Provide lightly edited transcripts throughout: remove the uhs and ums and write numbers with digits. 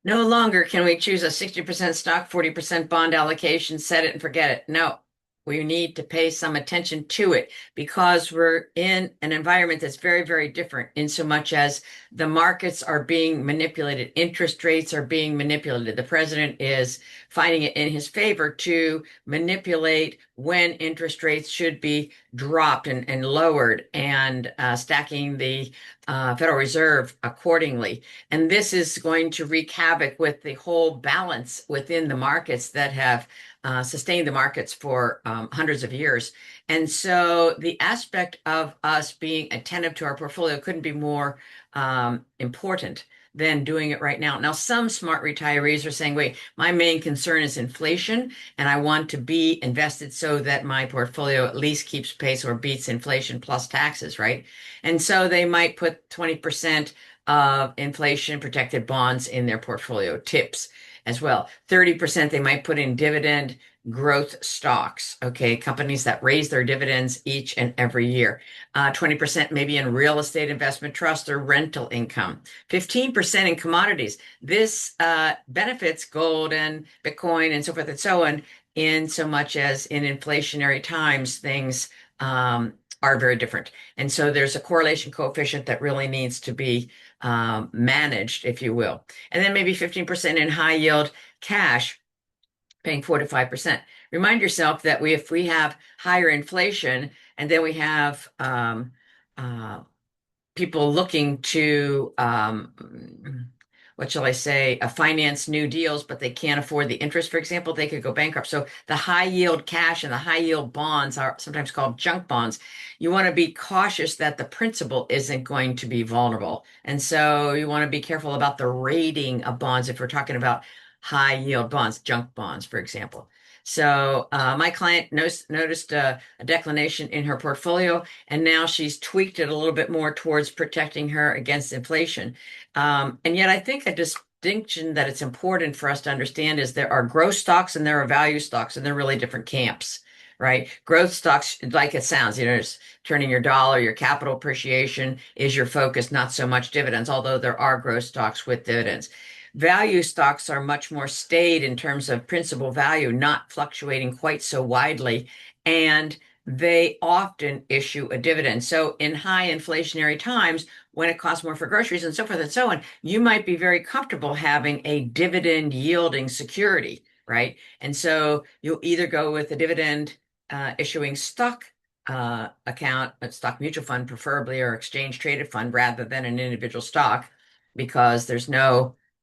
No longer can we choose a 60% stock, 40% bond allocation, set it and forget it. No, we need to pay some attention to it because we're in an environment that's very, very different in so much as the markets are being manipulated, interest rates are being manipulated. The president is finding it in his favor to manipulate when interest rates should be dropped and lowered and stacking the Federal Reserve accordingly. And this is going to wreak havoc with the whole balance within the markets that have sustained the markets for hundreds of years. And so the aspect of us being attentive to our portfolio couldn't be more important than doing it right now. Now, some smart retirees are saying, wait, my main concern is inflation, and I want to be invested so that my portfolio at least keeps pace or beats inflation plus taxes, right? And so they might put 20% of inflation protected bonds in their portfolio, tips as well. 30% they might put in dividend growth stocks, okay, companies that raise their dividends each and every year. 20% maybe in real estate investment trust or rental income. 15% in commodities. This benefits gold and Bitcoin and so forth and so on, in so much as in inflationary times, things are very different. And so there's a correlation coefficient that really needs to be managed, if you will. And then maybe 15% in high yield cash, paying 4 to 5%. Remind yourself that if we have higher inflation and then we have uh, people looking to what shall I say, finance new deals, but they can't afford the interest, for example, they could go bankrupt. So the high yield cash and the high yield bonds are sometimes called junk bonds. You want to be cautious that the principal isn't going to be vulnerable. And so you want to be careful about the rating of bonds if we're talking about high yield bonds, junk bonds, for example. So my client noticed a declination in her portfolio, and now she's tweaked it a little bit more towards protecting her against inflation. And yet, I think a distinction that it's important for us to understand is there are growth stocks and there are value stocks, and they're really different camps, right? Growth stocks, like it sounds, it's turning your dollar, your capital appreciation is your focus, not so much dividends, although there are growth stocks with dividends. Value stocks are much more staid in terms of principal value, not fluctuating quite so widely, and they often issue a dividend. So in high inflationary times, when it costs more for groceries and so forth and so on, you might be very comfortable having a dividend yielding security, right? And so you'll either go with a dividend issuing stock account, a stock mutual fund preferably, or exchange traded fund rather than an individual stock, because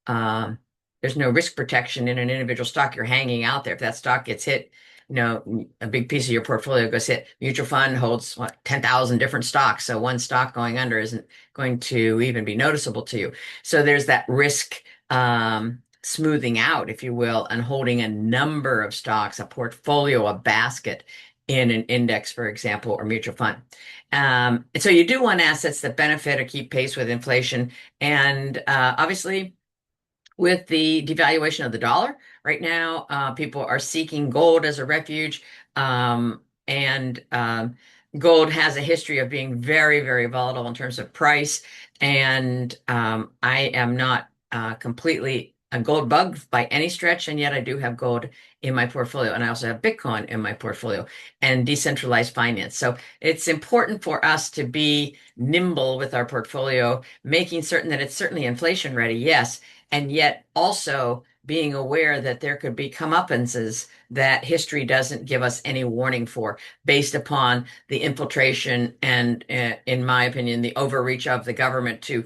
um, there's no risk protection in an individual stock. You're hanging out there. If that stock gets hit, a big piece of your portfolio goes hit. Mutual fund holds what, 10,000 different stocks. So one stock going under isn't going to even be noticeable to you. So there's that risk smoothing out, if you will, and holding a number of stocks, a portfolio, a basket in an index, for example, or mutual fund. And so you do want assets that benefit or keep pace with inflation. And obviously, with the devaluation of the dollar. Right now, people are seeking gold as a refuge, and gold has a history of being very, very volatile in terms of price. And I am not completely a gold bug by any stretch, and yet I do have gold in my portfolio, and I also have Bitcoin in my portfolio and decentralized finance. So it's important for us to be nimble with our portfolio, making certain that it's certainly inflation ready, yes, and yet also being aware that there could be comeuppances that history doesn't give us any warning for, based upon the infiltration and, in my opinion, the overreach of the government to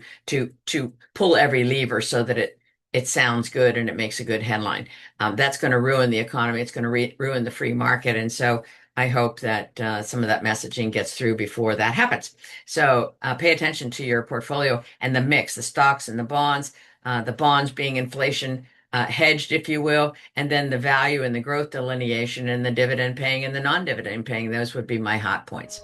pull every lever so that it sounds good and it makes a good headline. That's going to ruin the economy. It's going to ruin the free market, and so I hope that some of that messaging gets through before that happens. So pay attention to your portfolio and the mix, the stocks and the bonds being inflation hedged, if you will, and then the value and the growth delineation and the dividend paying and the non-dividend paying. Those would be my hot points.